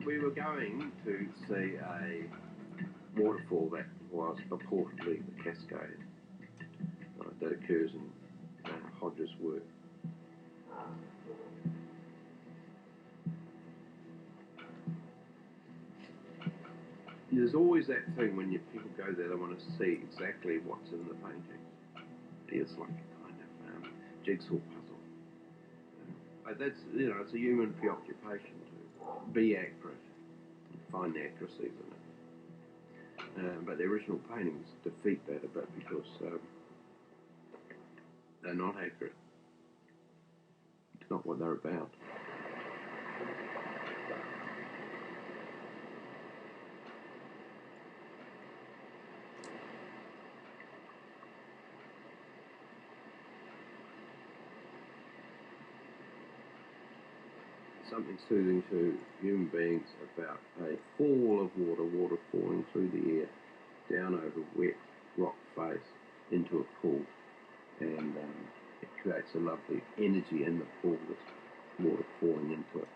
We were going to see a waterfall that was purportedly the Cascade that occurs in Hodges work. There's always that thing when people go there, they want to see exactly what's in the painting. It's like a kind of jigsaw puzzle. But that's, it's a human preoccupation to be accurate and find the accuracies in it. But the original paintings defeat that a bit because they're not accurate. It's not what they're about. Something soothing to human beings about a fall of water falling through the air, down over wet rock face into a pool, and it creates a lovely energy in the pool with water falling into it.